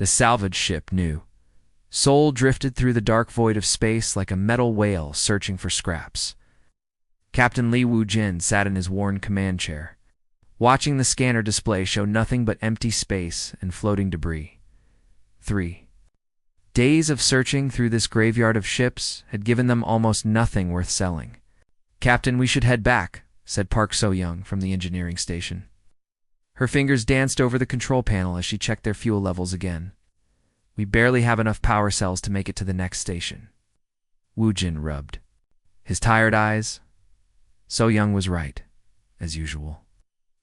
The salvage ship knew. Soul drifted through the dark void of space like a metal whale searching for scraps. Captain Li Wu-jin sat in his worn command chair, watching the scanner display show nothing but empty space and floating debris. 3 days of searching through this graveyard of ships had given them almost nothing worth selling. "Captain, we should head back," said Park So-young from the engineering station. Her fingers danced over the control panel as she checked their fuel levels again. "We barely have enough power cells to make it to the next station." Wu-jin rubbed his tired eyes. So-young was right, as usual.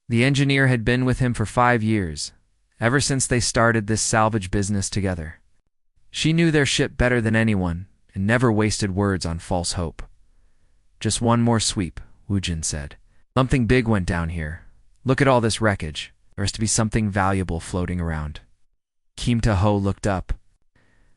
The engineer had been with him for 5 years, ever since they started this salvage business together. She knew their ship better than anyone and never wasted words on false hope. "Just one more sweep," Wu-jin said. "Something big went down here. Look at all this wreckage. There has to be something valuable floating around." Kim Ta-ho looked up.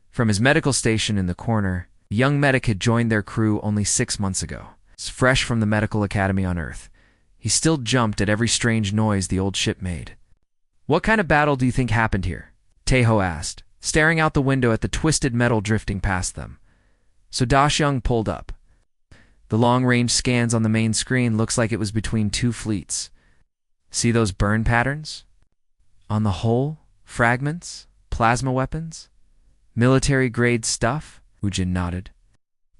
From his medical station in the corner, a young medic had joined their crew only 6 months ago. Fresh from the medical academy on Earth, he still jumped at every strange noise the old ship made. "What kind of battle do you think happened here?" Tae-ho asked, staring out the window at the twisted metal drifting past them. So Da-hyung pulled up. "The long-range scans on the main screen looks like it was between 2 fleets. See those burn patterns? On the hull, fragments, plasma weapons, military-grade stuff?" Wu-jin nodded.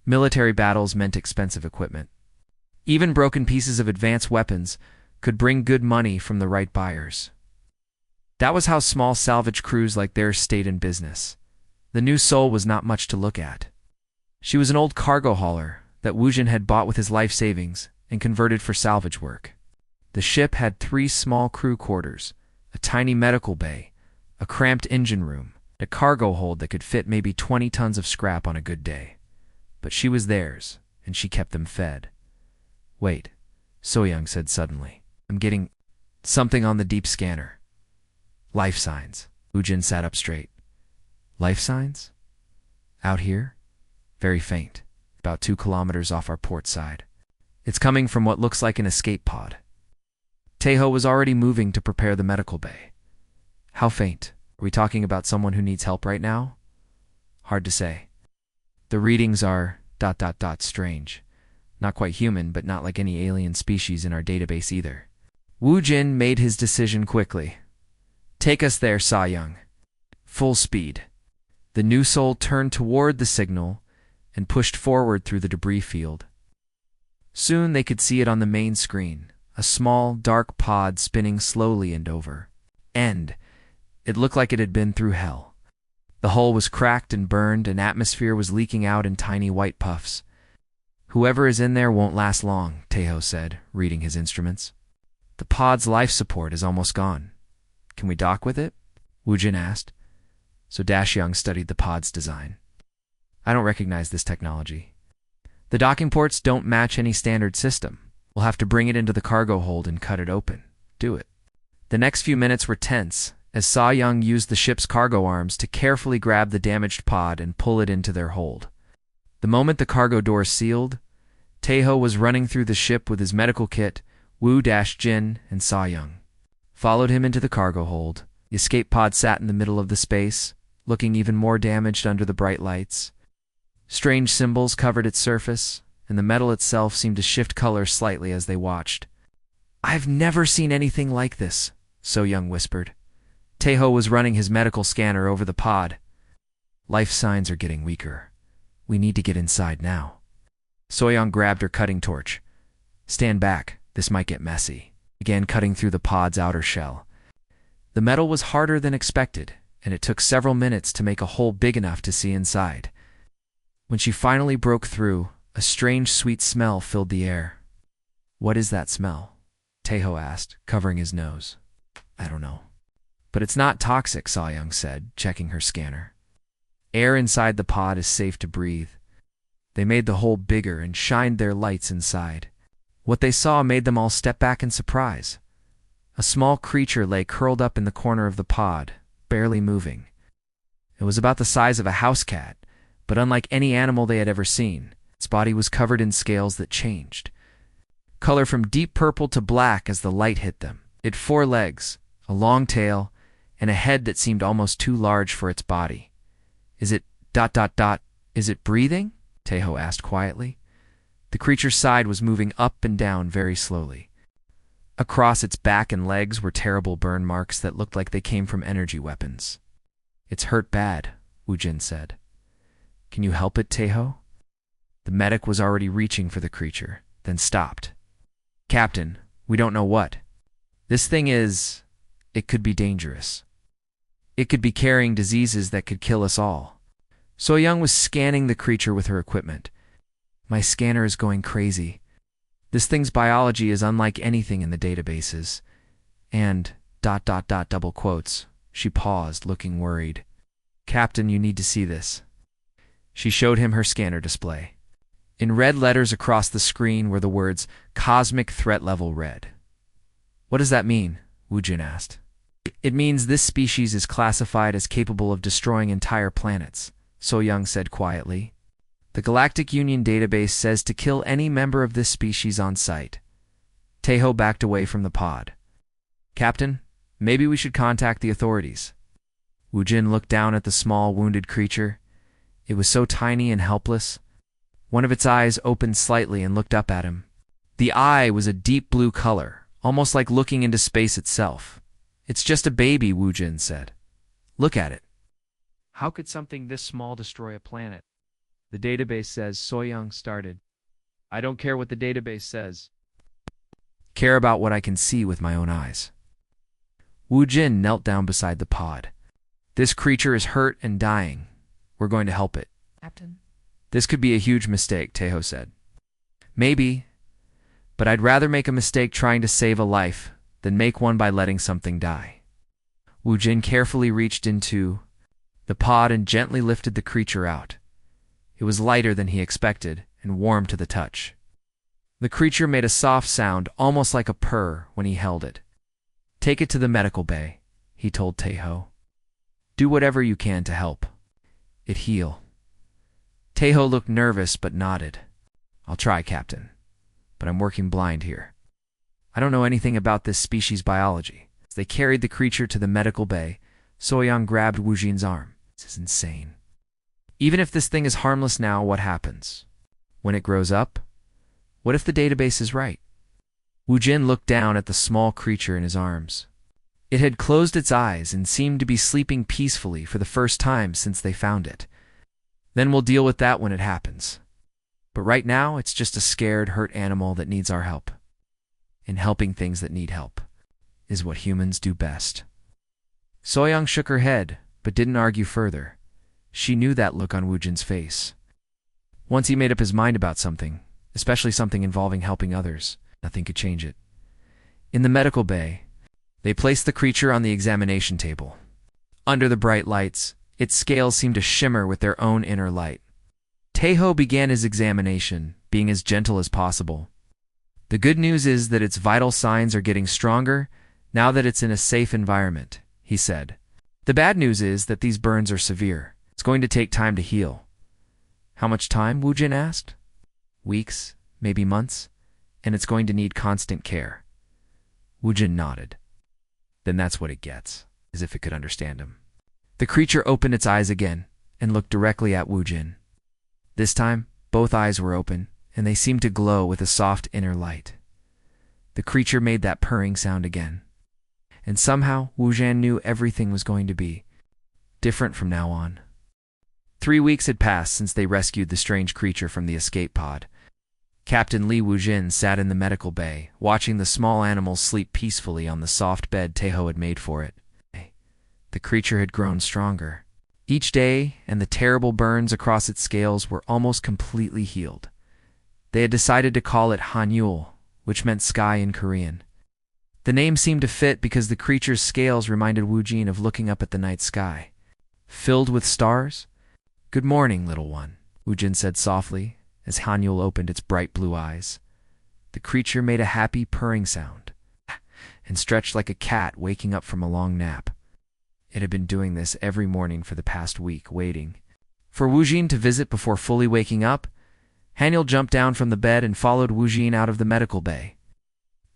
Military battles meant expensive equipment. Even broken pieces of advanced weapons could bring good money from the right buyers. That was how small salvage crews like theirs stayed in business. The new Soul was not much to look at. She was an old cargo hauler that Wu-jin had bought with his life savings and converted for salvage work. The ship had 3 small crew quarters, a tiny medical bay, a cramped engine room, a cargo hold that could fit maybe 20 tons of scrap on a good day. But she was theirs, and she kept them fed. "Wait," So-young said suddenly. "I'm getting something on the deep scanner." "Life signs." Wu-jin sat up straight. "Life signs? Out here?" "Very faint, about 2 kilometers off our port side. It's coming from what looks like an escape pod." Tae-ho was already moving to prepare the medical bay. "How faint? Are we talking about someone who needs help right now?" "Hard to say. The readings are ... strange. Not quite human, but not like any alien species in our database either." Wu-jin made his decision quickly. "Take us there, So-young." Full speed. The new Soul turned toward the signal and pushed forward through the debris field. Soon they could see it on the main screen, a small, dark pod spinning slowly and over. It looked like it had been through hell. The hull was cracked and burned, and atmosphere was leaking out in tiny white puffs. "Whoever is in there won't last long," Tae-ho said, reading his instruments. "The pod's life support is almost gone. Can we dock with it?" Wu-jin asked. So Da-hyung studied the pod's design. "I don't recognize this technology. The docking ports don't match any standard system. We'll have to bring it into the cargo hold and cut it open." "Do it." The next few minutes were tense, as So-young used the ship's cargo arms to carefully grab the damaged pod and pull it into their hold. The moment the cargo doors sealed, Tae-ho was running through the ship with his medical kit. Wu-jin and So-young followed him into the cargo hold. The escape pod sat in the middle of the space, looking even more damaged under the bright lights. Strange symbols covered its surface, and the metal itself seemed to shift color slightly as they watched. "I've never seen anything like this," So-young whispered. Tae-ho was running his medical scanner over the pod. "Life signs are getting weaker. We need to get inside now." So-young grabbed her cutting torch. "Stand back, this might get messy." Began cutting through the pod's outer shell. The metal was harder than expected, and it took several minutes to make a hole big enough to see inside. When she finally broke through, a strange sweet smell filled the air. "What is that smell?" Tae-ho asked, covering his nose. "I don't know." "But it's not toxic," So-young said, checking her scanner. "Air inside the pod is safe to breathe." They made the hole bigger and shined their lights inside. What they saw made them all step back in surprise. A small creature lay curled up in the corner of the pod, barely moving. It was about the size of a house cat, but unlike any animal they had ever seen, its body was covered in scales that changed. Color from deep purple to black as the light hit them. It had 4 legs, a long tail, and a head that seemed almost too large for its body. Is it ... Is it breathing? Teho asked quietly. The creature's side was moving up and down very slowly. Across its back and legs were terrible burn marks that looked like they came from energy weapons. It's hurt bad, Wujin said. Can you help it, Teho? The medic was already reaching for the creature, then stopped. Captain, we don't know what. This thing is... It could be dangerous. It could be carrying diseases that could kill us all. So-young was scanning the creature with her equipment. My scanner is going crazy. This thing's biology is unlike anything in the databases. And... double quotes. She paused, looking worried. Captain, you need to see this. She showed him her scanner display. In red letters across the screen were the words, Cosmic Threat Level Red. What does that mean? Wujin asked. It means this species is classified as capable of destroying entire planets, So-young said quietly. The Galactic Union database says to kill any member of this species on sight. Teho backed away from the pod. Captain, maybe we should contact the authorities. Wujin looked down at the small, wounded creature. It was so tiny and helpless. One of its eyes opened slightly and looked up at him. The eye was a deep blue color, almost like looking into space itself. It's just a baby, Wujin said. Look at it. How could something this small destroy a planet? The database says, So-young started. I don't care what the database says. Care about what I can see with my own eyes. Wujin knelt down beside the pod. This creature is hurt and dying. We're going to help it. Captain? This could be a huge mistake, Teho said. Maybe, but I'd rather make a mistake trying to save a life than make one by letting something die. Wujin carefully reached into the pod and gently lifted the creature out. It was lighter than he expected and warm to the touch. The creature made a soft sound, almost like a purr, when he held it. Take it to the medical bay, he told Teho. Do whatever you can to help it heal. Teho looked nervous but nodded. I'll try, Captain, but I'm working blind here. I don't know anything about this species' biology. As they carried the creature to the medical bay, So-young grabbed Wujin's arm. This is insane. Even if this thing is harmless now, what happens? When it grows up? What if the database is right? Wujin looked down at the small creature in his arms. It had closed its eyes and seemed to be sleeping peacefully for the first time since they found it. Then we'll deal with that when it happens. But right now, it's just a scared, hurt animal that needs our help. And helping things that need help is what humans do best. So-young shook her head, but didn't argue further. She knew that look on Wujin's face. Once he made up his mind about something, especially something involving helping others, nothing could change it. In the medical bay, they placed the creature on the examination table. Under the bright lights, its scales seemed to shimmer with their own inner light. Teho began his examination, being as gentle as possible. The good news is that its vital signs are getting stronger now that it's in a safe environment, he said. The bad news is that these burns are severe. It's going to take time to heal. How much time? Wujin asked. Weeks, maybe months, and it's going to need constant care. Wujin nodded. Then that's what it gets, as if it could understand him. The creature opened its eyes again and looked directly at Wujin. This time, both eyes were open, and they seemed to glow with a soft inner light. The creature made that purring sound again. And somehow, Wujin knew everything was going to be different from now on. 3 weeks had passed since they rescued the strange creature from the escape pod. Captain Li Wujin sat in the medical bay, watching the small animal sleep peacefully on the soft bed Teho had made for it. The creature had grown stronger. Each day, and the terrible burns across its scales were almost completely healed. They had decided to call it Hanyul, which meant sky in Korean. The name seemed to fit because the creature's scales reminded Wujin of looking up at the night sky. Filled with stars? Good morning, little one, Wujin said softly, as Hanyul opened its bright blue eyes. The creature made a happy purring sound, and stretched like a cat waking up from a long nap. It had been doing this every morning for the past week, waiting for Wujin to visit before fully waking up. Hanyul jumped down from the bed and followed Wujin out of the medical bay.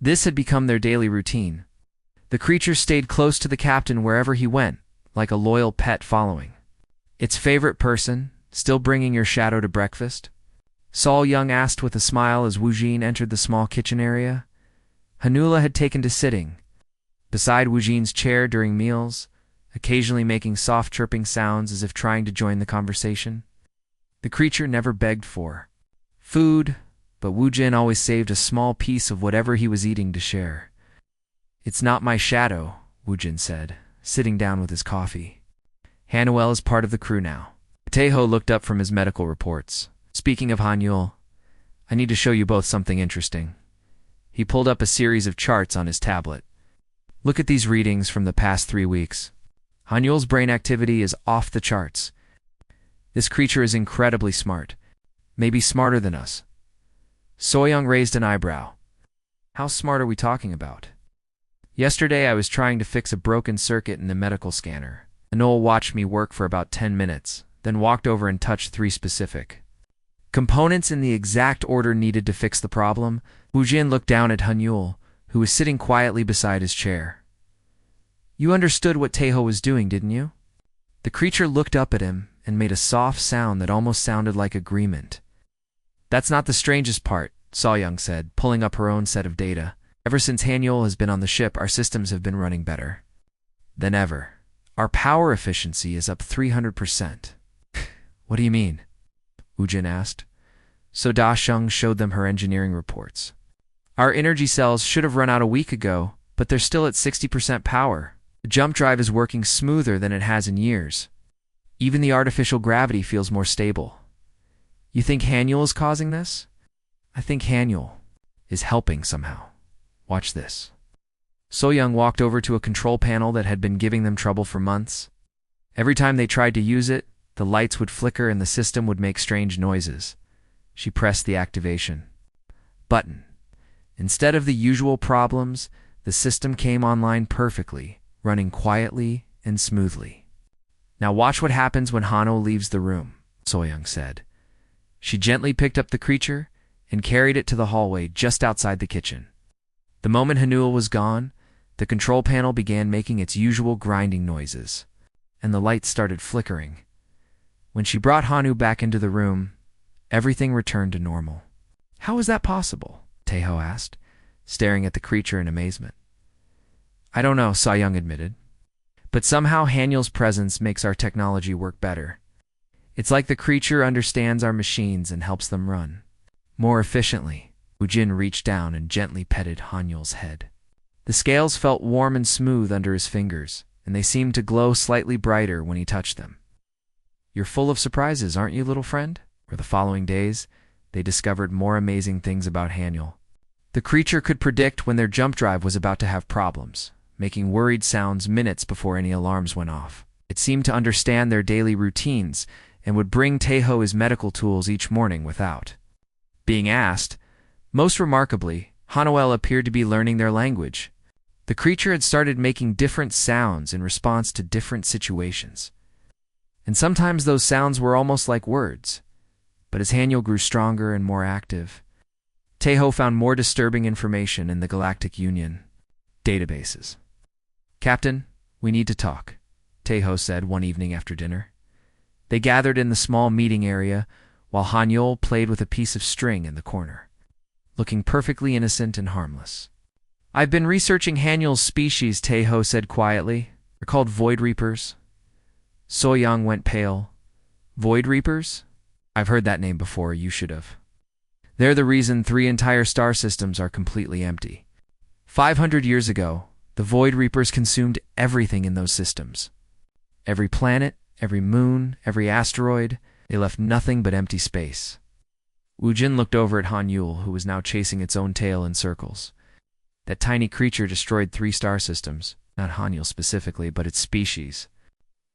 This had become their daily routine. The creature stayed close to the captain wherever he went, like a loyal pet following. Its favorite person, still bringing your shadow to breakfast? Sol Young asked with a smile as Wu Jin entered the small kitchen area. Hanula had taken to sitting beside Wu Jin's chair during meals, occasionally making soft chirping sounds as if trying to join the conversation. The creature never begged for food, but Wu Jin always saved a small piece of whatever he was eating to share. "It's not my shadow," Wu Jin said, sitting down with his coffee. "Hanuel is part of the crew now." Taeho looked up from his medical reports. "Speaking of Hanyul, I need to show you both something interesting." He pulled up a series of charts on his tablet. "Look at these readings from the past 3 weeks. Hanyul's brain activity is off the charts. This creature is incredibly smart, maybe smarter than us." Soyoung raised an eyebrow. "How smart are we talking about?" "Yesterday I was trying to fix a broken circuit in the medical scanner. Anol watched me work for about 10 minutes, then walked over and touched 3 specific components in the exact order needed to fix the problem." Wu Jin looked down at Hanyul, who was sitting quietly beside his chair. "You understood what Taeho was doing, didn't you?" The creature looked up at him and made a soft sound that almost sounded like agreement. "That's not the strangest part," Soyoung said, pulling up her own set of data. "Ever since Hanyul has been on the ship, our systems have been running better than ever. Our power efficiency is up 300%. "What do you mean?" Wu Jin asked. So Da Sheng showed them her engineering reports. "Our energy cells should have run out a week ago, but they're still at 60% power. The jump drive is working smoother than it has in years. Even the artificial gravity feels more stable." "You think Hanyul is causing this?" "I think Hanyul is helping somehow. Watch this." Soyoung walked over to a control panel that had been giving them trouble for months. Every time they tried to use it, the lights would flicker and the system would make strange noises. She pressed the activation button. Instead of the usual problems, the system came online perfectly, running quietly and smoothly. "Now watch what happens when Hano leaves the room," Soyoung said. She gently picked up the creature and carried it to the hallway just outside the kitchen. The moment Hanul was gone, the control panel began making its usual grinding noises, and the lights started flickering. When she brought Hanu back into the room, everything returned to normal. "How is that possible?" Taeho asked, staring at the creature in amazement. "I don't know," Soyoung admitted. "But somehow Hanyul's presence makes our technology work better. It's like the creature understands our machines and helps them run more efficiently." Wu Jin reached down and gently petted Hanyul's head. The scales felt warm and smooth under his fingers, and they seemed to glow slightly brighter when he touched them. "You're full of surprises, aren't you, little friend?" For the following days, they discovered more amazing things about Hanyul. The creature could predict when their jump drive was about to have problems, making worried sounds minutes before any alarms went off. It seemed to understand their daily routines and would bring Taeho his medical tools each morning without being asked. Most remarkably, Hanuel appeared to be learning their language. The creature had started making different sounds in response to different situations. And sometimes those sounds were almost like words. But as Hanyul grew stronger and more active, Taeho found more disturbing information in the Galactic Union databases. "Captain, we need to talk," Taeho said one evening after dinner. They gathered in the small meeting area while Hanyul played with a piece of string in the corner, looking perfectly innocent and harmless. "I've been researching Hanyul's species," Taeho said quietly. "They're called Void Reapers." Soyoung went pale. "Void Reapers? I've heard that name before, you should have. They're the reason 3 entire star systems are completely empty. 500 years ago, the Void Reapers consumed everything in those systems. Every planet, every moon, every asteroid, they left nothing but empty space." Wu Jin looked over at Hanyul, who was now chasing its own tail in circles. That tiny creature destroyed 3 star systems, not Hanyul specifically, but its species.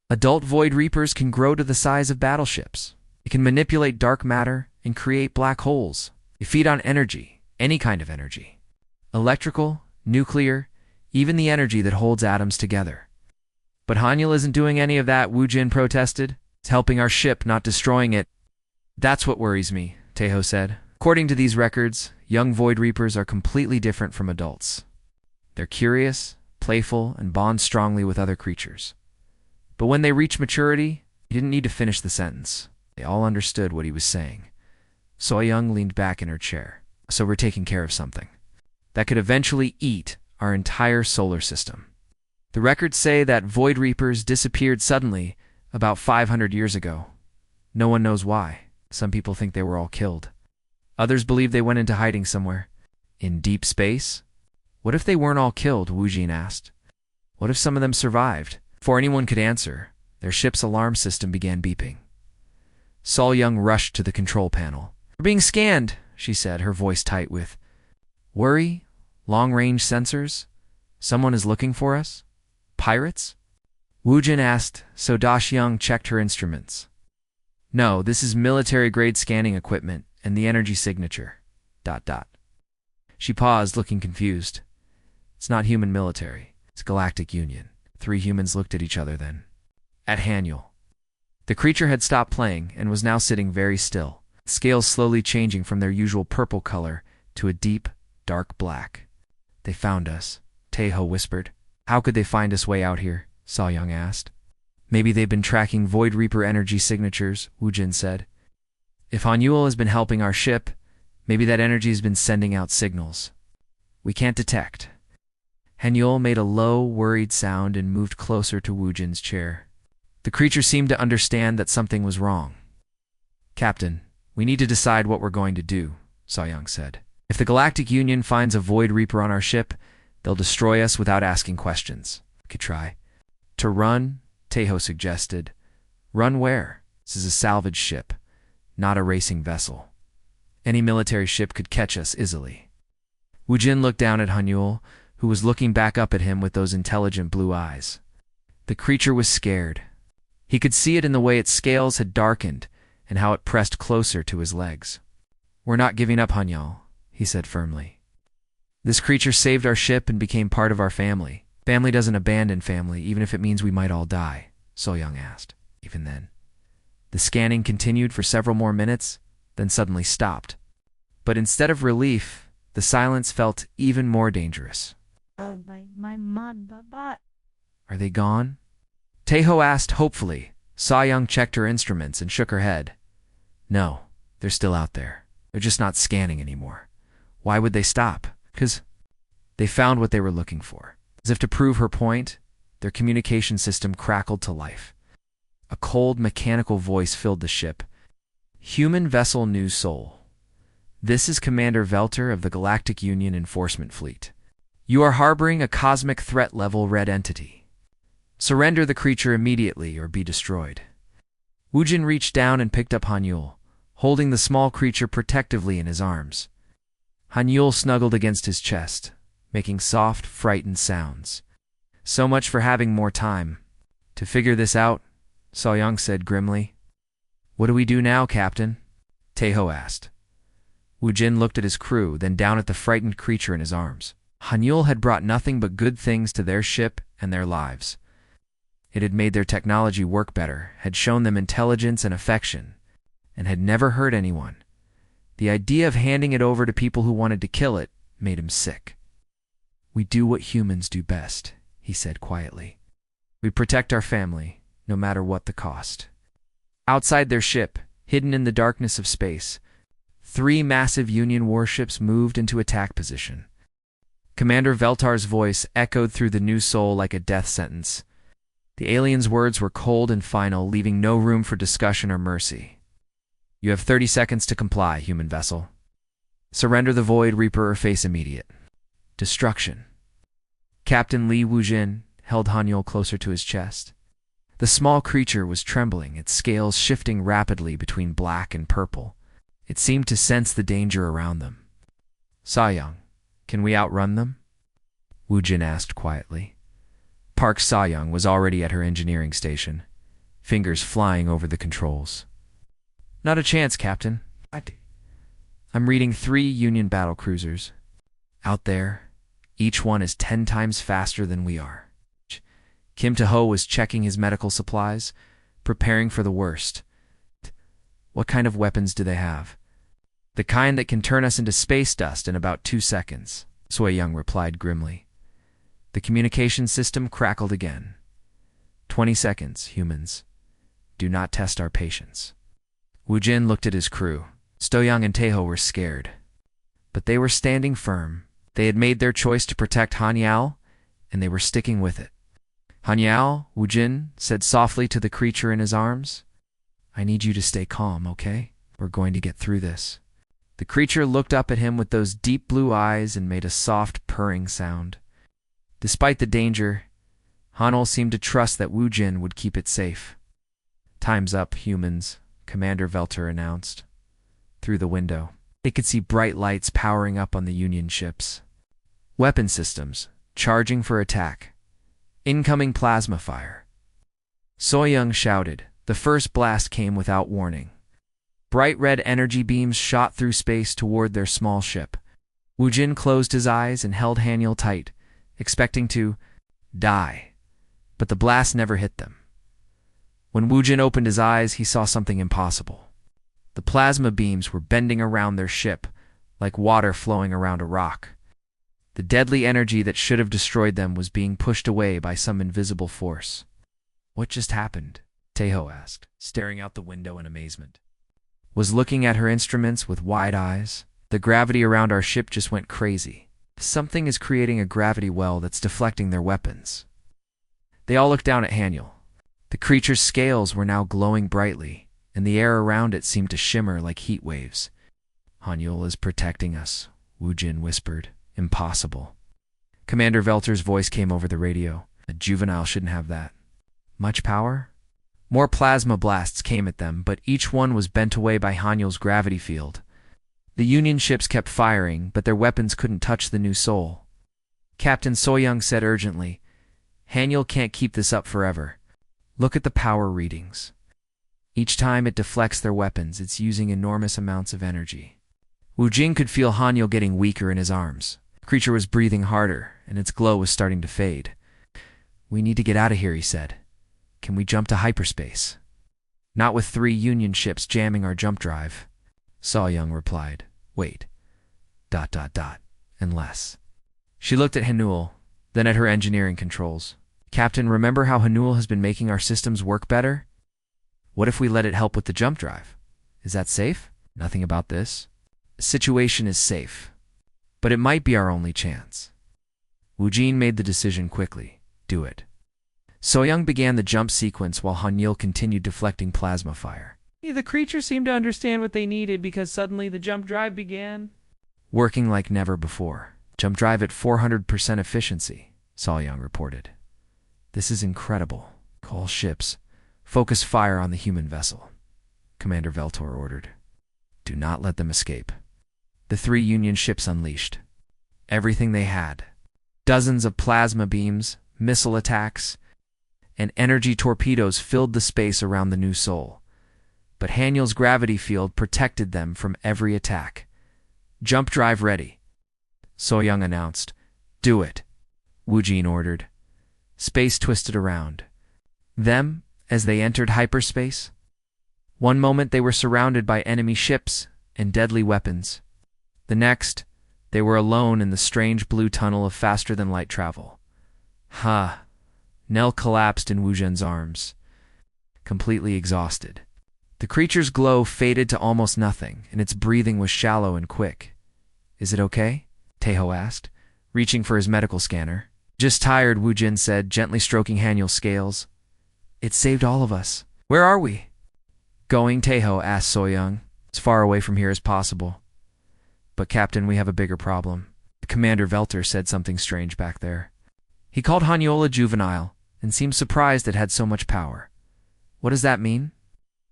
Adult Void Reapers can grow to the size of battleships. They can manipulate dark matter and create black holes. They feed on energy, any kind of energy. Electrical, nuclear, even the energy that holds atoms together. "But Hanyul isn't doing any of that," Wu Jin protested. "It's helping our ship, not destroying it." "That's what worries me," Taeho said. "According to these records, young Void Reapers are completely different from adults. They're curious, playful, and bond strongly with other creatures. But when they reached maturity, he didn't need to finish the sentence. They all understood what he was saying. So-young leaned back in her chair. So we're taking care of something that could eventually eat our entire solar system. The records say that Void Reapers disappeared suddenly about 500 years ago. No one knows why. Some people think they were all killed. Others believe they went into hiding somewhere. In deep space? What if they weren't all killed? Wu Jin asked. What if some of them survived? Before anyone could answer, their ship's alarm system began beeping. So-young rushed to the control panel. We're being scanned, she said, her voice tight with worry. Long-range sensors? Someone is looking for us? Pirates? Wu Jin asked, so Da-Xiang checked her instruments. No, this is military-grade scanning equipment and the energy signature. ... She paused, looking confused. It's not human military. It's Galactic Union. 3 humans looked at each other then. At Haniel. The creature had stopped playing and was now sitting very still, scales slowly changing from their usual purple color to a deep, dark black. They found us, Taeho whispered. How could they find us way out here? So-young asked. Maybe they've been tracking Void Reaper energy signatures, Wu Jin said. If Haniel has been helping our ship, maybe that energy has been sending out signals we can't detect. Haniel made a low, worried sound and moved closer to Wu Jin's chair. The creature seemed to understand that something was wrong. Captain, we need to decide what we're going to do, So-young said. If the Galactic Union finds a Void Reaper on our ship, they'll destroy us without asking questions. We could try. To run, Taeho suggested. Run where? This is a salvage ship, not a racing vessel. Any military ship could catch us easily. Wu Jin looked down at Haniel, who was looking back up at him with those intelligent blue eyes. The creature was scared. He could see it in the way its scales had darkened and how it pressed closer to his legs. We're not giving up, Haniel, he said firmly. This creature saved our ship and became part of our family. Family doesn't abandon family, even if it means we might all die, So-young asked. Even then. The scanning continued for several more minutes, then suddenly stopped. But instead of relief, the silence felt even more dangerous. Are they gone? Taeho asked hopefully. So-young checked her instruments and shook her head. No, they're still out there. They're just not scanning anymore. Why would they stop? Because they found what they were looking for. As if to prove her point, their communication system crackled to life. A cold, mechanical voice filled the ship. Human Vessel New Soul. This is Commander Velter of the Galactic Union Enforcement Fleet. You are harboring a cosmic threat-level red entity. Surrender the creature immediately or be destroyed. Wu Jin reached down and picked up Haniel, holding the small creature protectively in his arms. Haniel snuggled against his chest, making soft, frightened sounds. So much for having more time. To figure this out, So-young said grimly. What do we do now, Captain? Taeho asked. Wu Jin looked at his crew, then down at the frightened creature in his arms. Haniel had brought nothing but good things to their ship and their lives. It had made their technology work better, had shown them intelligence and affection, and had never hurt anyone. The idea of handing it over to people who wanted to kill it made him sick. We do what humans do best, he said quietly. We protect our family, no matter what the cost. Outside their ship, hidden in the darkness of space, 3 massive Union warships moved into attack position. Commander Veltar's voice echoed through the new soul like a death sentence. The alien's words were cold and final, leaving no room for discussion or mercy. You have 30 seconds to comply, human vessel. Surrender the Void Reaper or face immediate destruction. Captain Li Wu Jin held Haniel closer to his chest. The small creature was trembling, its scales shifting rapidly between black and purple. It seemed to sense the danger around them. So-young, can we outrun them? Wu Jin asked quietly. Park So-young was already at her engineering station, fingers flying over the controls. Not a chance, Captain. I'm reading 3 Union battle cruisers. Out there, each one is 10 times faster than we are. Kim Taeho was checking his medical supplies, preparing for the worst. What kind of weapons do they have? The kind that can turn us into space dust in about 2 seconds, So-young replied grimly. The communication system crackled again. 20 seconds, humans. Do not test our patience. Wu Jin looked at his crew. Stoyoung and Taeho were scared. But they were standing firm. They had made their choice to protect Hanyao, and they were sticking with it. Hanyao, Wu Jin said softly to the creature in his arms, I need you to stay calm, okay? We're going to get through this. The creature looked up at him with those deep blue eyes and made a soft purring sound. Despite the danger, Hanol seemed to trust that Wu Jin would keep it safe. Time's up, humans, Commander Velter announced. Through the window, they could see bright lights powering up on the Union ships. Weapon systems, charging for attack. Incoming plasma fire. Soyoung shouted. The first blast came without warning. Bright red energy beams shot through space toward their small ship. Wu Jin closed his eyes and held Hanyul tight, expecting to die. But the blast never hit them. When Wu Jin opened his eyes, he saw something impossible. The plasma beams were bending around their ship, like water flowing around a rock. The deadly energy that should have destroyed them was being pushed away by some invisible force. What just happened? Taeho asked, staring out the window in amazement. Was looking at her instruments with wide eyes. The gravity around our ship just went crazy. Something is creating a gravity well that's deflecting their weapons. They all looked down at Hanyul. The creature's scales were now glowing brightly, and the air around it seemed to shimmer like heat waves. Hanyul is protecting us, Wu Jin whispered. Impossible. Commander Velter's voice came over the radio. A juvenile shouldn't have that. Much power? More plasma blasts came at them, but each one was bent away by Hanyul's gravity field. The Union ships kept firing, but their weapons couldn't touch the new soul. Captain Soyoung said urgently, Hanyul can't keep this up forever. Look at the power readings. Each time it deflects their weapons, it's using enormous amounts of energy. Wu Jin could feel Hanyul getting weaker in his arms. The creature was breathing harder, and its glow was starting to fade. We need to get out of here, he said. Can we jump to hyperspace? Not with 3 Union ships jamming our jump drive. Soyoung replied. Wait. ... Unless. She looked at Hanyul, then at her engineering controls. Captain, remember how Hanyul has been making our systems work better? What if we let it help with the jump drive? Is that safe? Nothing about this. The situation is safe, but it might be our only chance. Wu Jin made the decision quickly. Do it. Soyoung began the jump sequence while Hanyul continued deflecting plasma fire. The creature seemed to understand what they needed because suddenly the jump drive began working like never before. Jump drive at 400% efficiency, Soyoung reported. This is incredible. Call ships. Focus fire on the human vessel, Commander Veltor ordered. Do not let them escape. The 3 Union ships unleashed everything they had. Dozens of plasma beams, missile attacks, and energy torpedoes filled the space around the new soul. But Hanyul's gravity field protected them from every attack. Jump drive ready, Soyoung announced. Do it, Wu Jin ordered. Space twisted around them as they entered hyperspace. One moment they were surrounded by enemy ships and deadly weapons. The next, they were alone in the strange blue tunnel of faster-than-light travel. Ha! Nell collapsed in Wu Jin's arms, completely exhausted. The creature's glow faded to almost nothing, and its breathing was shallow and quick. Is it okay? Taeho asked, reaching for his medical scanner. Just tired, Wu Jin said, gently stroking Hanyul's scales. It saved all of us. Where are we? Going, Taeho asked Soyoung. As far away from here as possible. But Captain, we have a bigger problem. Commander Velter said something strange back there. He called Hanyul a juvenile, and seemed surprised it had so much power. What does that mean?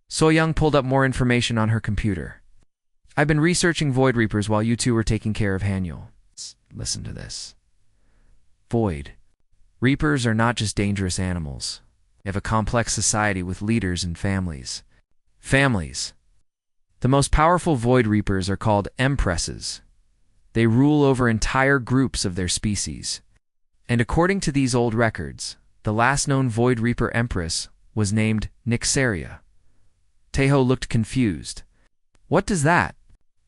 Soyoung pulled up more information on her computer. I've been researching Void Reapers while you two were taking care of Hanyul. Listen to this. Void Reapers are not just dangerous animals. They have a complex society with leaders and families. Families. The most powerful Void Reapers are called Empresses. They rule over entire groups of their species. And according to these old records, the last known Void Reaper Empress was named Nyxaria. Taeho looked confused. What does that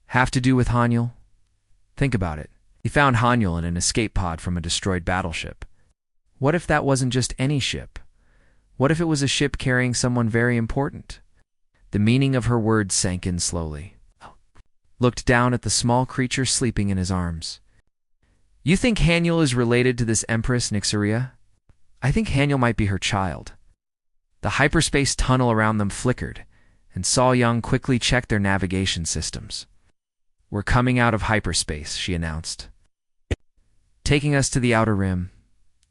have to do with Hanyul? Think about it. He found Hanyul in an escape pod from a destroyed battleship. What if that wasn't just any ship? What if it was a ship carrying someone very important? The meaning of her words sank in slowly. Looked down at the small creature sleeping in his arms. You think Haniel is related to this Empress Nyxeria? I think Haniel might be her child. The hyperspace tunnel around them flickered, and Saul Young quickly checked their navigation systems. We're coming out of hyperspace, she announced, taking us to the outer rim.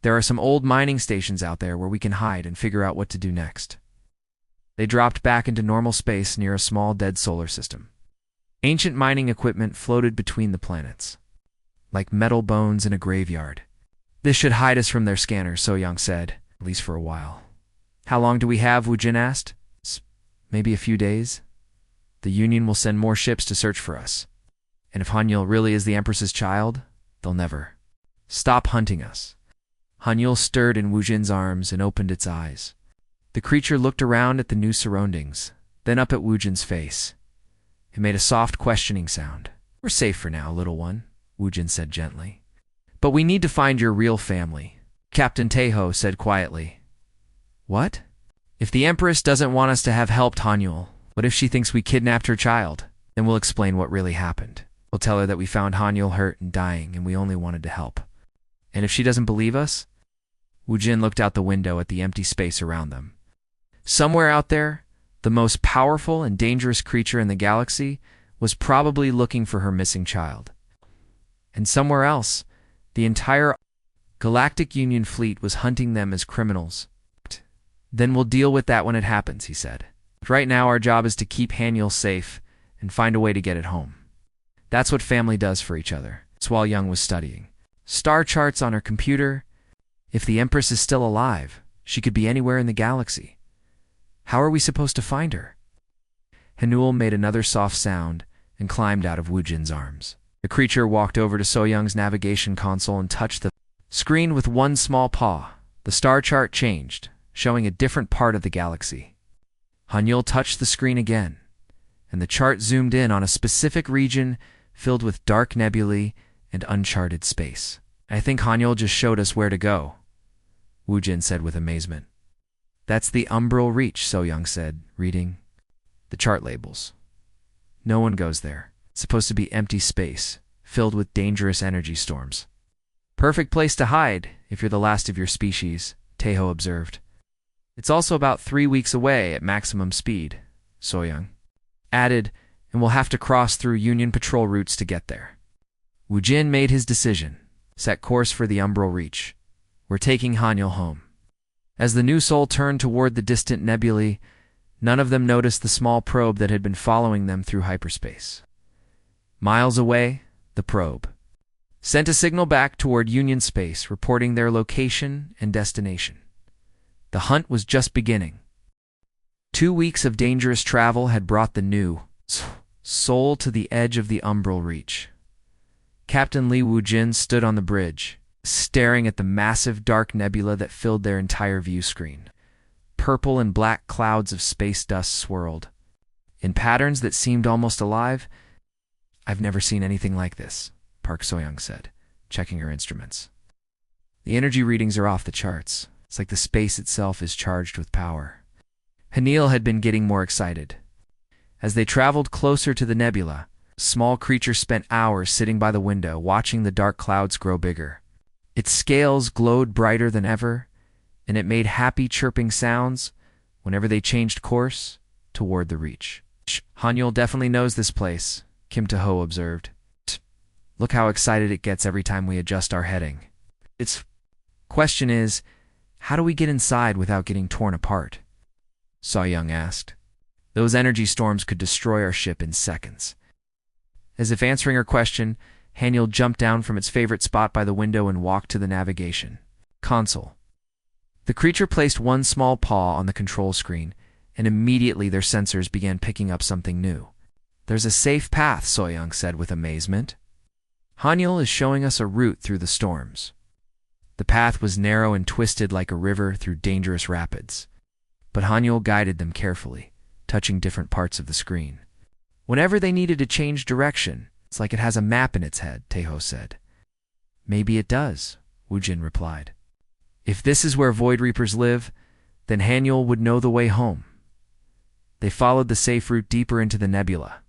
There are some old mining stations out there where we can hide and figure out what to do next. They dropped back into normal space near a small dead solar system. Ancient mining equipment floated between the planets, like metal bones in a graveyard. This should hide us from their scanners, So Young said, at least for a while. How long do we have? Wu Jin asked. Maybe a few days. The Union will send more ships to search for us. And if Haniel really is the Empress's child, they'll never stop hunting us. Haniel stirred in Wu Jin's arms and opened its eyes. The creature looked around at the new surroundings, then up at Wu Jin's face. It made a soft questioning sound. We're safe for now, little one, Wu Jin said gently. But we need to find your real family, Captain Tejo said quietly. What? If the Empress doesn't want us to have helped Haniel, what if she thinks we kidnapped her child? Then we'll explain what really happened. We'll tell her that we found Haniel hurt and dying and we only wanted to help. And if she doesn't believe us? Wu Jin looked out the window at the empty space around them. Somewhere out there, the most powerful and dangerous creature in the galaxy was probably looking for her missing child. And somewhere else, the entire Galactic Union fleet was hunting them as criminals. Then we'll deal with that when it happens, he said. But right now our job is to keep Haniel safe and find a way to get it home. That's what family does for each other. It's while Young was studying star charts on her computer. If the Empress is still alive, she could be anywhere in the galaxy. How are we supposed to find her? Haniel made another soft sound and climbed out of Wu Jin's arms. The creature walked over to So Young's navigation console and touched the screen with one small paw. The star chart changed, showing a different part of the galaxy. Haniel touched the screen again, and the chart zoomed in on a specific region filled with dark nebulae and uncharted space. I think Haniel just showed us where to go, Wu Jin said with amazement. That's the Umbral Reach, So Young said, reading the chart labels. No one goes there. It's supposed to be empty space, filled with dangerous energy storms. Perfect place to hide if you're the last of your species, Tejo observed. It's also about 3 weeks away at maximum speed, So Young added, and we'll have to cross through Union patrol routes to get there. Wu Jin made his decision, set course for the Umbral Reach. We're taking Haniel home. As the new soul turned toward the distant nebulae, none of them noticed the small probe that had been following them through hyperspace. Miles away, the probe sent a signal back toward Union space, reporting their location and destination. The hunt was just beginning. 2 weeks of dangerous travel had brought the new soul to the edge of the Umbral Reach. Captain Wu Jin stood on the bridge, staring at the massive dark nebula that filled their entire view screen. Purple and black clouds of space dust swirled, in patterns that seemed almost alive. I've never seen anything like this, Park So-young said, checking her instruments. The energy readings are off the charts. It's like the space itself is charged with power. Haniel had been getting more excited. As they traveled closer to the nebula, a small creature spent hours sitting by the window, watching the dark clouds grow bigger. Its scales glowed brighter than ever, and it made happy chirping sounds whenever they changed course toward the Reach. Haniel definitely knows this place, Kim Taho observed. Look how excited it gets every time we adjust our heading. Its question is, how do we get inside without getting torn apart? So Young asked. Those energy storms could destroy our ship in seconds. As if answering her question, Haniel jumped down from its favorite spot by the window and walked to the navigation console. The creature placed one small paw on the control screen, and immediately their sensors began picking up something new. There's a safe path, So Young said with amazement. Haniel is showing us a route through the storms. The path was narrow and twisted like a river through dangerous rapids, but Haniel guided them carefully, touching different parts of the screen. Whenever they needed to change direction, it's like it has a map in its head, Tejo said. Maybe it does, Wu Jin replied. If this is where Void Reapers live, then Haniel would know the way home. They followed the safe route deeper into the nebula.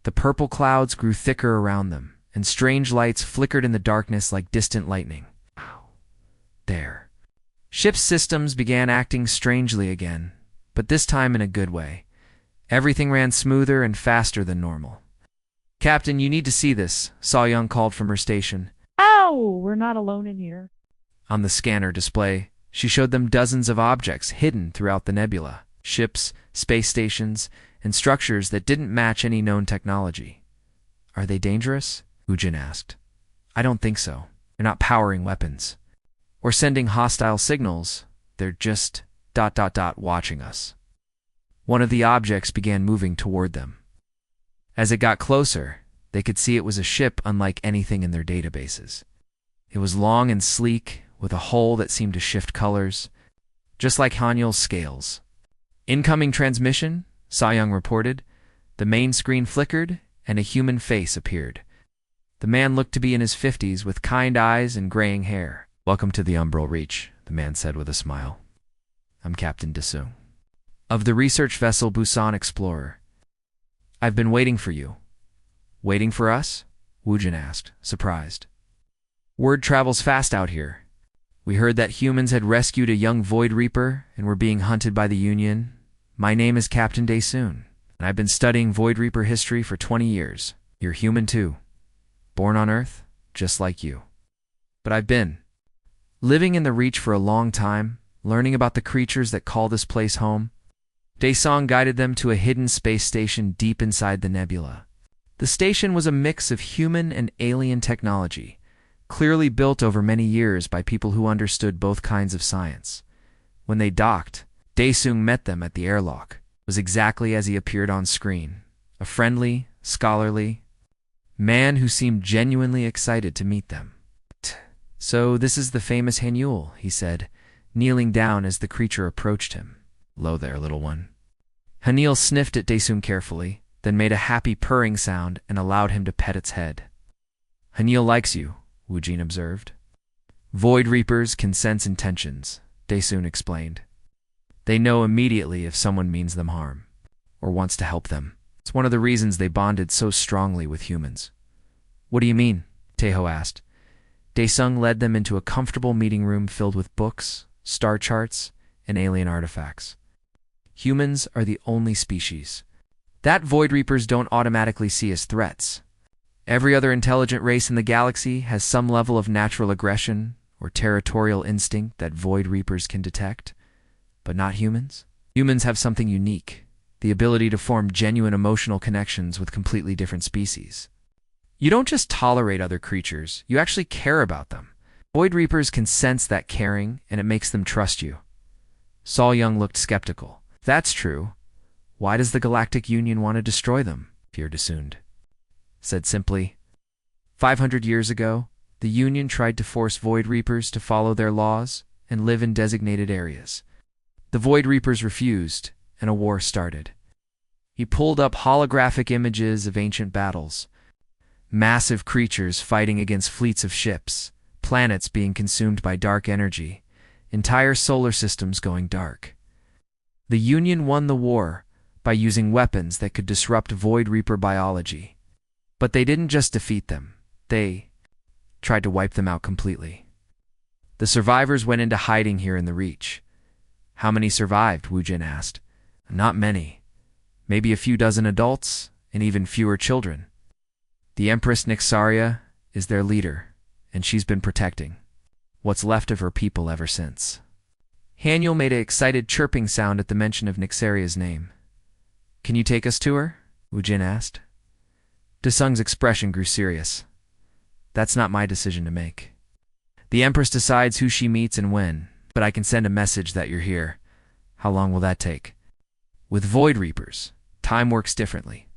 The purple clouds grew thicker around them, and strange lights flickered in the darkness like distant lightning. There. Ship's systems began acting strangely again, but this time in a good way. Everything ran smoother and faster than normal. "Captain, you need to see this," Saw-Young called from her station. Ow! We're not alone in here. On the scanner display, she showed them dozens of objects hidden throughout the nebula. Ships, space stations, and structures that didn't match any known technology. "Are they dangerous?" Woo-Jin asked. "I don't think so. They're not powering weapons or sending hostile signals. They're just ... watching us." One of the objects began moving toward them. As it got closer, they could see it was a ship unlike anything in their databases. It was long and sleek, with a hull that seemed to shift colors, just like Haniel's scales. "Incoming transmission," Saw-Young reported. The main screen flickered, and a human face appeared. The man looked to be in his 50s, with kind eyes and graying hair. "Welcome to the Umbral Reach," the man said with a smile. "I'm Captain Daesung, of the research vessel Busan Explorer. I've been waiting for you." "Waiting for us?" Woo-Jin asked, surprised. "Word travels fast out here. We heard that humans had rescued a young Void Reaper and were being hunted by the Union. My name is Captain Daesung, and I've been studying Void Reaper history for 20 years. You're human too. Born on Earth, just like you. But I've been living in the Reach for a long time, learning about the creatures that call this place home." Daesung guided them to a hidden space station deep inside the nebula. The station was a mix of human and alien technology, clearly built over many years by people who understood both kinds of science. When they docked, Daesung met them at the airlock. It was exactly as he appeared on screen, a friendly, scholarly man who seemed genuinely excited to meet them. "So this is the famous Haniel," he said, kneeling down as the creature approached him. "Lo there, little one." Haniel sniffed at Daesung carefully, then made a happy purring sound and allowed him to pet its head. "Haniel likes you," Woo-Jin observed. "Void Reapers can sense intentions," Daesung explained. "They know immediately if someone means them harm or wants to help them. It's one of the reasons they bonded so strongly with humans." "What do you mean?" Taeho asked. Daesung led them into a comfortable meeting room filled with books, star charts, and alien artifacts. "Humans are the only species that Void Reapers don't automatically see as threats. Every other intelligent race in the galaxy has some level of natural aggression or territorial instinct that Void Reapers can detect, but not humans. Humans have something unique, the ability to form genuine emotional connections with completely different species. You don't just tolerate other creatures, you actually care about them. Void Reapers can sense that caring, and it makes them trust you." Saw-Young looked skeptical. "If that's true, why does the Galactic Union want to destroy them?" Pierre Daesung said simply. 500 years ago, the Union tried to force Void Reapers to follow their laws and live in designated areas. The Void Reapers refused, and a war started. He pulled up holographic images of ancient battles. Massive creatures fighting against fleets of ships, planets being consumed by dark energy, entire solar systems going dark. The Union won the war by using weapons that could disrupt Void Reaper biology. But they didn't just defeat them, they tried to wipe them out completely. The survivors went into hiding here in the Reach. "How many survived?" Woo-Jin asked. "Not many. Maybe a few dozen adults, and even fewer children. The Empress Nixaria is their leader, and she's been protecting what's left of her people ever since." Haniel made an excited chirping sound at the mention of Nixaria's name. "Can you take us to her?" Woo-Jin asked. Daesung's expression grew serious. "That's not my decision to make. The Empress decides who she meets and when, but I can send a message that you're here. How long will that take?" "With Void Reapers, time works differently.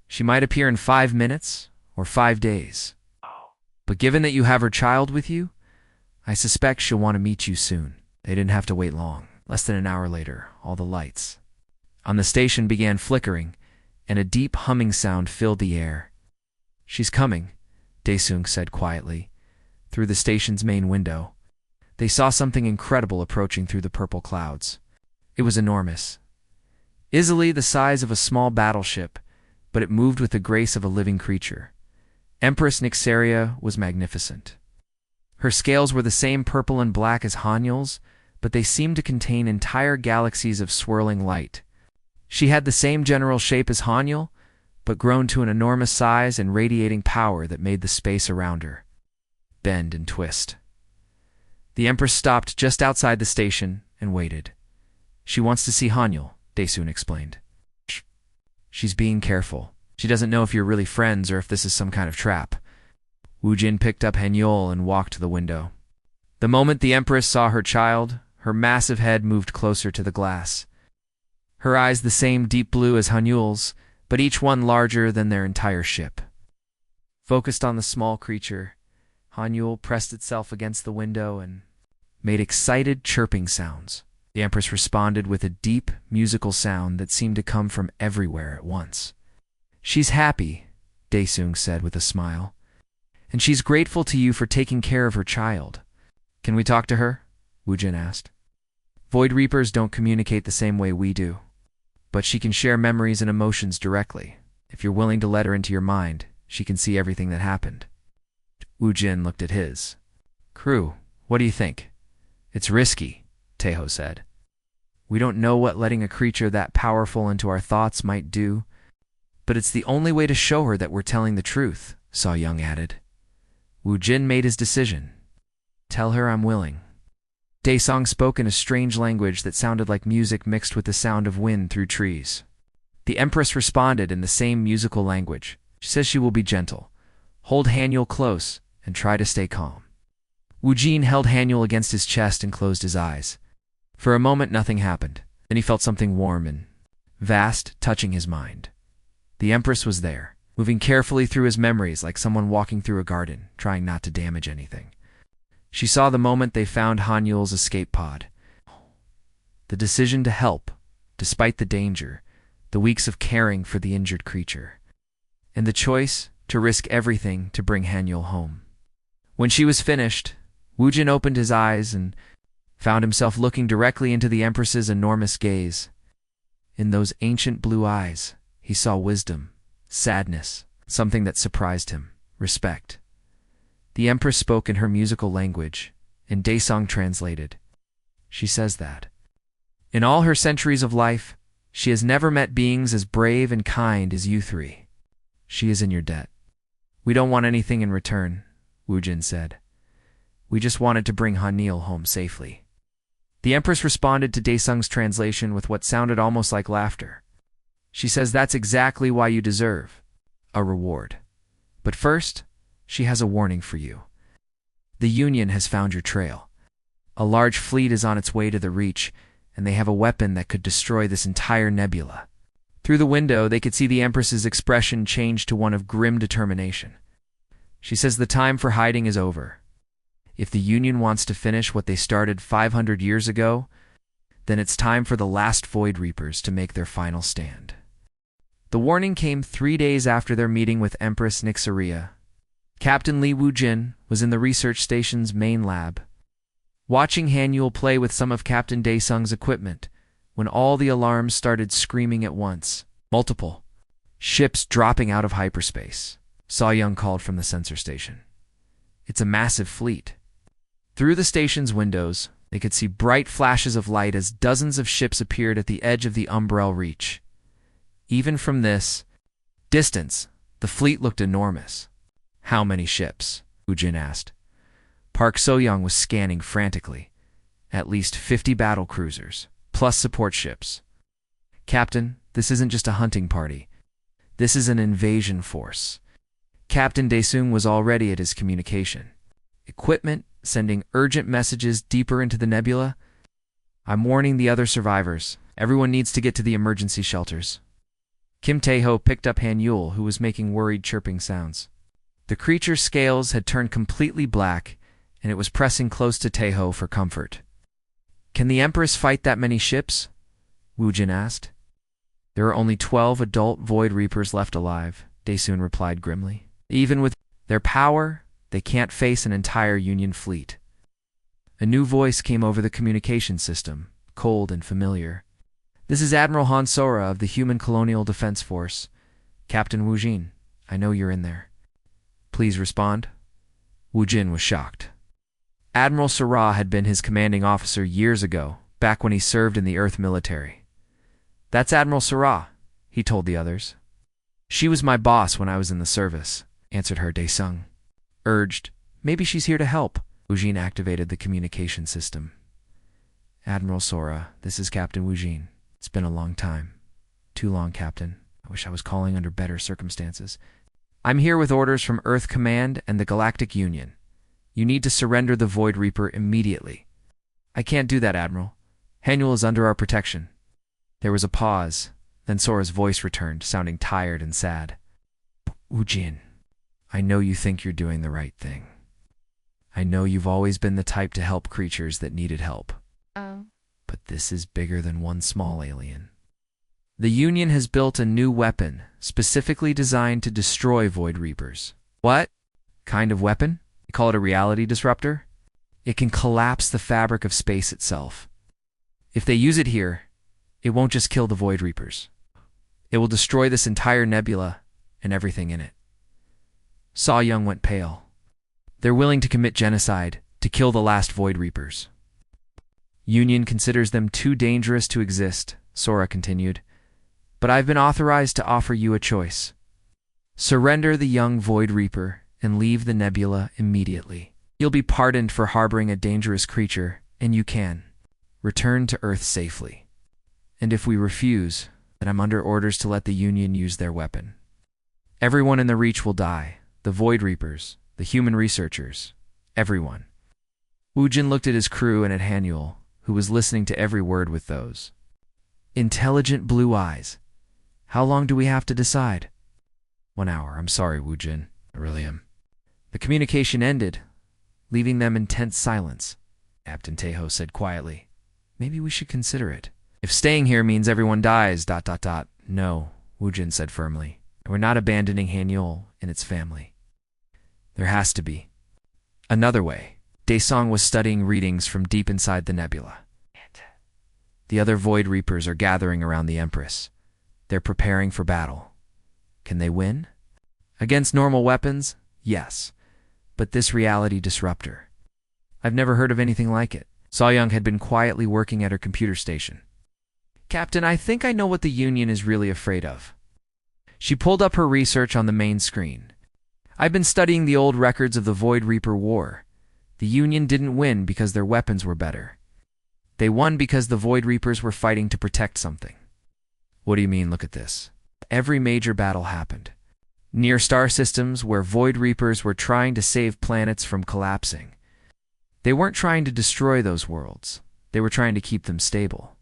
She might appear in 5 minutes or 5 days. But given that you have her child with you, I suspect she'll want to meet you soon." They didn't have to wait long. Less than an hour later, all the lights on the station began flickering, and a deep humming sound filled the air. "She's coming," Daesung said quietly, through the station's main window. they saw something incredible approaching through the purple clouds. It was enormous, easily the size of a small battleship, but it moved with the grace of a living creature. Empress Nyxeria was magnificent. Her scales were the same purple and black as Haniel's, but they seemed to contain entire galaxies of swirling light. She had the same general shape as Haniel, but grown to an enormous size and radiating power that made the space around her bend and twist. The Empress stopped just outside the station and waited. She wants to see Haniel, Daesun explained. She's being careful. She doesn't know if you're really friends or if this is some kind of trap. Woo-jin picked up Haniel and walked to the window. The moment the Empress saw her child, her massive head moved closer to the glass. Her eyes the same deep blue as Haniel's, but each one larger than their entire ship. Focused on the small creature, Haniel pressed itself against the window and made excited chirping sounds. The Empress responded with a deep, musical sound that seemed to come from everywhere at once. "She's happy," Daesung said with a smile, "and she's grateful to you for taking care of her child." "Can we talk to her?" Woo-jin asked. "Void Reapers don't communicate the same way we do, but she can share memories and emotions directly. If you're willing to let her into your mind, she can see everything that happened." Woo-jin looked at his crew. "What do you think?" "It's risky," Taeho said. "We don't know what letting a creature that powerful into our thoughts might do, but it's the only way to show her that we're telling the truth," Saw Young added. Woo-jin made his decision. "Tell her I'm willing." Daesung spoke in a strange language that sounded like music mixed with the sound of wind through trees. The Empress responded in the same musical language. She says she will be gentle, hold Haniel close, and try to stay calm. Woo-jin held Haniel against his chest and closed his eyes. For a moment nothing happened. Then he felt something warm and vast touching his mind. The Empress was there, moving carefully through his memories like someone walking through a garden, trying not to damage anything. She saw the moment they found Haniel's escape pod. The decision to help, despite the danger, the weeks of caring for the injured creature, and the choice to risk everything to bring Haniel home. When she was finished, Woo-jin opened his eyes and found himself looking directly into the Empress's enormous gaze. In those ancient blue eyes, he saw wisdom, sadness, something that surprised him, respect. The Empress spoke in her musical language, and Daesung translated. She says that in all her centuries of life, she has never met beings as brave and kind as you three. She is in your debt. We don't want anything in return, Woo-jin said. We just wanted to bring Haniel home safely. The Empress responded to Daesung's translation with what sounded almost like laughter. She says that's exactly why you deserve a reward. But first, she has a warning for you. The Union has found your trail. A large fleet is on its way to the Reach, and they have a weapon that could destroy this entire nebula. Through the window, they could see the Empress's expression change to one of grim determination. She says the time for hiding is over. If the Union wants to finish what they started 500 years ago, then it's time for the last Void Reapers to make their final stand. The warning came 3 days after their meeting with Empress Nyxeria. Captain Lee Woo-jin was in the research station's main lab, watching Haniel play with some of Captain Daesung's equipment, when all the alarms started screaming at once. Multiple ships dropping out of hyperspace. Saw Young called from the sensor station. It's a massive fleet. Through the station's windows, they could see bright flashes of light as dozens of ships appeared at the edge of the Umbrella Reach. Even from this distance, the fleet looked enormous. How many ships? Woo-jin asked. Park So-young was scanning frantically. At least 50 battle cruisers, plus support ships. Captain, this isn't just a hunting party. This is an invasion force. Captain Daesung was already at his communication. Equipment sending urgent messages deeper into the nebula. I'm warning the other survivors. Everyone needs to get to the emergency shelters. Kim Taeho picked up Haniel, who was making worried chirping sounds. The creature's scales had turned completely black, and it was pressing close to Taeho for comfort. Can the Empress fight that many ships? Woo-jin asked. There are only 12 adult Void Reapers left alive, Daesun replied grimly. Even with their power, they can't face an entire Union fleet. A new voice came over the communication system, cold and familiar. "This is Admiral Han Sora of the Human Colonial Defense Force. Captain Wu Jin, I know you're in there. Please respond." Wu Jin was shocked. Admiral Sora had been his commanding officer years ago, back when he served in the Earth military. "That's Admiral Sora," he told the others. "She was my boss when I was in the service," answered her Daesung. Urged, "Maybe she's here to help." Wu Jin activated the communication system. "Admiral Sora, this is Captain Wu Jin. It's been a long time. Too long, Captain. I wish I was calling under better circumstances. I'm here with orders from Earth Command and the Galactic Union. You need to surrender the Void Reaper immediately." "I can't do that, Admiral. Hanuel is under our protection." There was a pause, then Sora's voice returned, sounding tired and sad. "Wu Jin, I know you think you're doing the right thing. I know you've always been the type to help creatures that needed help. But this is bigger than one small alien. The Union has built a new weapon specifically designed to destroy Void Reapers." "What kind of weapon?" "You call it a reality disruptor? It can collapse the fabric of space itself. If they use it here, it won't just kill the Void Reapers. It will destroy this entire nebula and everything in it." Saw Young went pale. "They're willing to commit genocide to kill the last Void Reapers." "Union considers them too dangerous to exist," Sora continued. "But I've been authorized to offer you a choice. Surrender the young Void Reaper and leave the nebula immediately. You'll be pardoned for harboring a dangerous creature, and you can return to Earth safely. And if we refuse, then I'm under orders to let the Union use their weapon. Everyone in the Reach will die, the Void Reapers, the human researchers, everyone." Wu Jin looked at his crew and at Hanuel, who was listening to every word with those intelligent blue eyes. "How long do we have to decide?" 1 hour. "I'm sorry, Wu Jin. I really am." The communication ended, leaving them in tense silence. Captain Tejo said quietly, "Maybe we should consider it. If staying here means everyone dies, ... "No," Wu Jin said firmly. "We're not abandoning Hanuel and its family. There has to be another way." Daesung was studying readings from deep inside the nebula. "The other Void Reapers are gathering around the Empress. They're preparing for battle. Can they win? Against normal weapons? Yes. But this reality disruptor, I've never heard of anything like it." Saw-Young had been quietly working at her computer station. "Captain, I think I know what the Union is really afraid of." She pulled up her research on the main screen. "I've been studying the old records of the Void Reaper War. The Union didn't win because their weapons were better. They won because the Void Reapers were fighting to protect something." "What do you mean? Look at this." Every major battle happened near star systems where Void Reapers were trying to save planets from collapsing. They weren't trying to destroy those worlds. They were trying to keep them stable.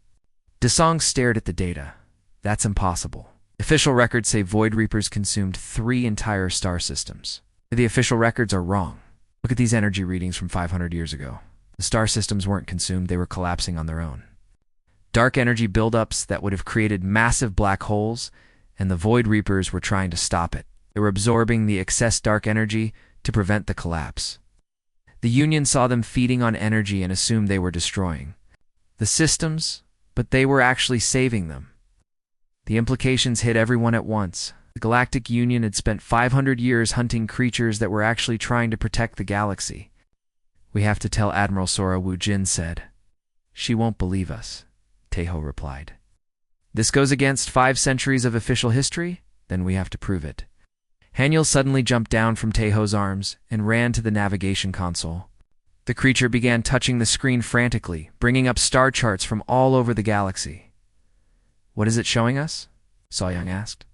Daesung stared at the data. "That's impossible. Official records say Void Reapers consumed 3 entire star systems. The official records are wrong. Look at these energy readings from 500 years ago. The star systems weren't consumed, they were collapsing on their own. Dark energy buildups that would have created massive black holes, and the Void Reapers were trying to stop it. They were absorbing the excess dark energy to prevent the collapse. The Union saw them feeding on energy and assumed they were destroying the systems, but they were actually saving them. The implications hit everyone at once. The Galactic Union had spent 500 years hunting creatures that were actually trying to protect the galaxy. "We have to tell Admiral Sora," Wu Jin said. "She won't believe us," Tejo replied. "This goes against 5 centuries of official history? Then we have to prove it." Hanuel suddenly jumped down from Tejo's arms and ran to the navigation console. The creature began touching the screen frantically, bringing up star charts from all over the galaxy. "What is it showing us?" Saw-Young asked.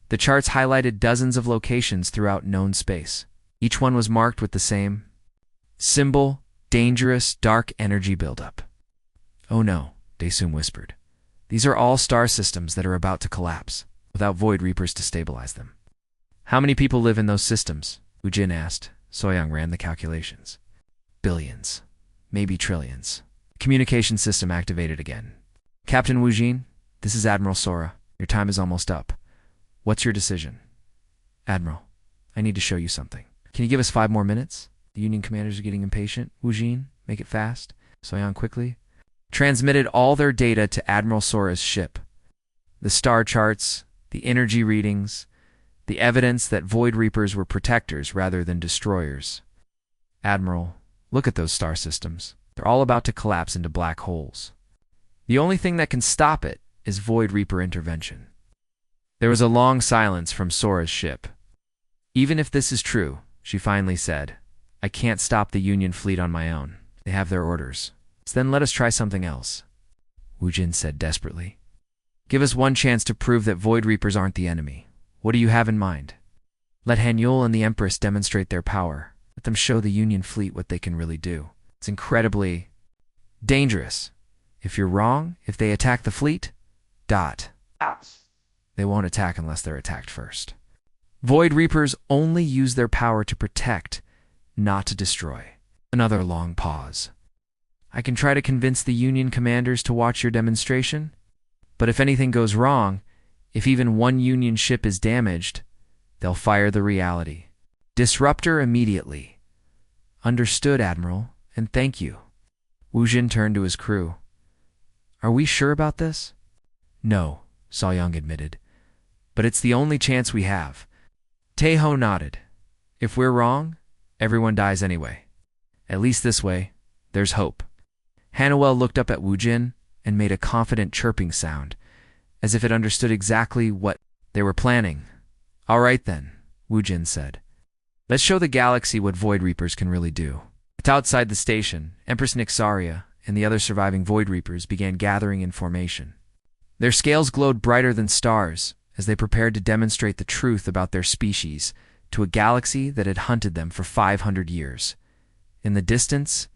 The charts highlighted dozens of locations throughout known space. Each one was marked with the same symbol: dangerous dark energy buildup. "Oh no," Daesung whispered. "These are all star systems that are about to collapse, without Void Reapers to stabilize them." "How many people live in those systems?" Wu Jin asked. Saw-Young ran the calculations. "Billions, maybe trillions." Communication system activated again. "Captain Wu Jin, this is Admiral Sora. Your time is almost up. What's your decision?" "Admiral, I need to show you something. Can you give us 5 more minutes? The Union commanders are getting impatient." "Wu Jin, Make it fast. Soyoung quickly transmitted all their data to Admiral Sora's ship. The star charts, the energy readings, the evidence that Void Reapers were protectors rather than destroyers. Admiral, look at those star systems. They're all about to collapse into black holes. The only thing that can stop it is Void Reaper intervention. There was a long silence from Sora's ship. Even if this is true, she finally said, I can't stop the Union fleet on my own. They have their orders. So then let us try something else, Wu Jin said desperately. Give us one chance to prove that Void Reapers aren't the enemy. What do you have in mind? Let Hanyul and the Empress demonstrate their power. Let them show the Union fleet what they can really do. It's incredibly dangerous. If you're wrong, if they attack the fleet, they won't attack unless they're attacked first. Void Reapers only use their power to protect, not to destroy. Another long pause. I can try to convince the Union commanders to watch your demonstration, but if anything goes wrong, if even one Union ship is damaged, they'll fire the reality. Disruptor immediately. Understood, Admiral, and thank you. Wu Jin turned to his crew. Are we sure about this? No, Soyoung admitted, but it's the only chance we have. Taeho nodded. If we're wrong, everyone dies anyway. At least this way, there's hope. Hanuel looked up at Wu Jin and made a confident chirping sound, as if it understood exactly what they were planning. All right then, Wu Jin said. Let's show the galaxy what Void Reapers can really do. Outside the station, Empress Nixaria and the other surviving Void Reapers began gathering in formation. Their scales glowed brighter than stars as they prepared to demonstrate the truth about their species to a galaxy that had hunted them for 500 years. In the distance,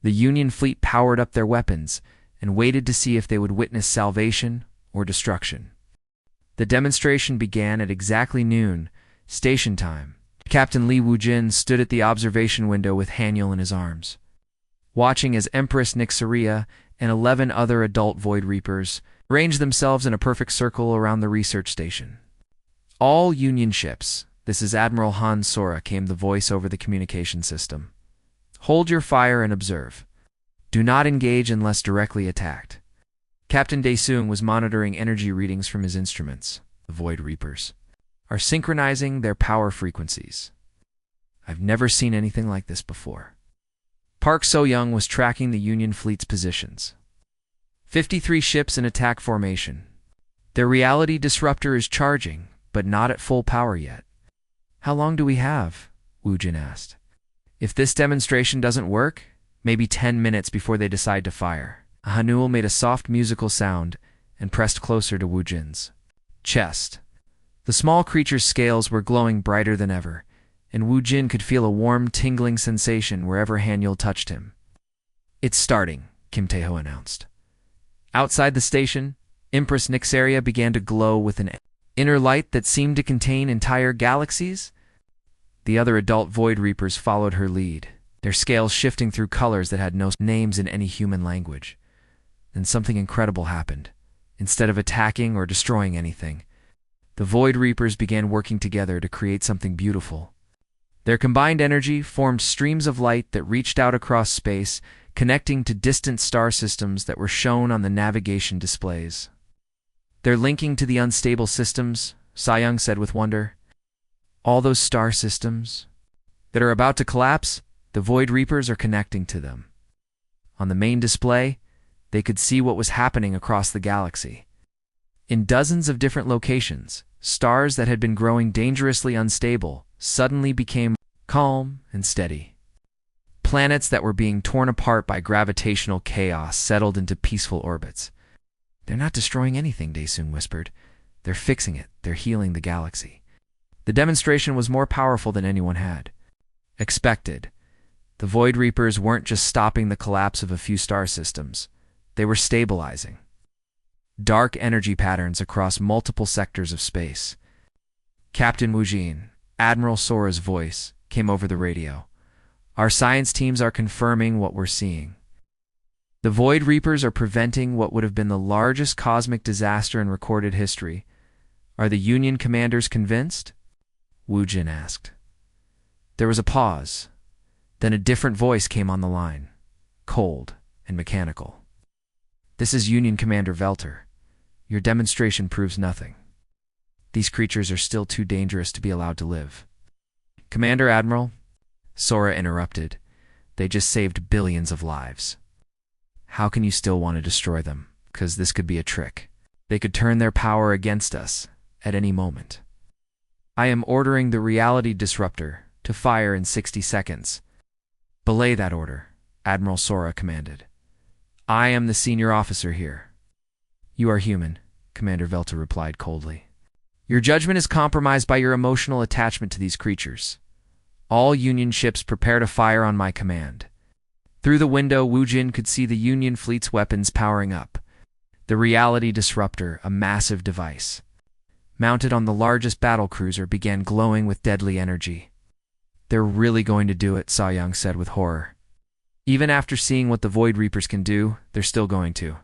the Union fleet powered up their weapons and waited to see if they would witness salvation or destruction. The demonstration began at exactly noon, station time. Captain Li Wujin stood at the observation window with Hanyul in his arms, watching as Empress Nixaria and 11 other adult Void Reapers arranged themselves in a perfect circle around the research station. All Union ships, this is Admiral Han Sora, came the voice over the communication system. Hold your fire and observe. Do not engage unless directly attacked. Captain Daesung was monitoring energy readings from his instruments. The Void Reapers are synchronizing their power frequencies. I've never seen anything like this before. Park So-young was tracking the Union fleet's positions. 53 ships in attack formation. Their reality disruptor is charging, but not at full power yet. How long do we have? Wu Jin asked. If this demonstration doesn't work, maybe 10 minutes before they decide to fire. Hanyul made a soft musical sound and pressed closer to Wu Jin's chest. The small creature's scales were glowing brighter than ever, and Wu Jin could feel a warm, tingling sensation wherever Hanyul touched him. It's starting, Kim Taeho announced. Outside the station, Empress Nixaria began to glow with an inner light that seemed to contain entire galaxies. The other adult Void Reapers followed her lead, their scales shifting through colors that had no names in any human language. Then something incredible happened. Instead of attacking or destroying anything, the Void Reapers began working together to create something beautiful. Their combined energy formed streams of light that reached out across space, connecting to distant star systems that were shown on the navigation displays. They're linking to the unstable systems, Soyoung said with wonder. All those star systems that are about to collapse, the Void Reapers are connecting to them. On the main display, they could see what was happening across the galaxy. In dozens of different locations, stars that had been growing dangerously unstable suddenly became calm and steady. Planets that were being torn apart by gravitational chaos settled into peaceful orbits. They're not destroying anything, Daesung whispered. They're fixing it. They're healing the galaxy. The demonstration was more powerful than anyone had expected. The Void Reapers weren't just stopping the collapse of a few star systems. They were stabilizing dark energy patterns across multiple sectors of space. Captain Wu Jin, Admiral Sora's voice, came over the radio. Our science teams are confirming what we're seeing. The Void Reapers are preventing what would have been the largest cosmic disaster in recorded history. Are the Union commanders convinced? Wu Jin asked. There was a pause. Then a different voice came on the line. cold and mechanical. This is Union Commander Velter. Your demonstration proves nothing. These creatures are still too dangerous to be allowed to live. Commander Admiral, Sora interrupted. They just saved billions of lives. How can you still want to destroy them? 'Cause this could be a trick. They could turn their power against us at any moment. I am ordering the reality disruptor to fire in 60 seconds. Belay that order, Admiral Sora commanded. I am the senior officer here. You are human, Commander Velta replied coldly. Your judgment is compromised by your emotional attachment to these creatures. All Union ships prepare to fire on my command. Through the window, Wu Jin could see the Union fleet's weapons powering up. The reality disruptor, a massive device, mounted on the largest battlecruiser, began glowing with deadly energy. They're really going to do it, Sa Yang said with horror. Even after seeing what the Void Reapers can do, they're still going to.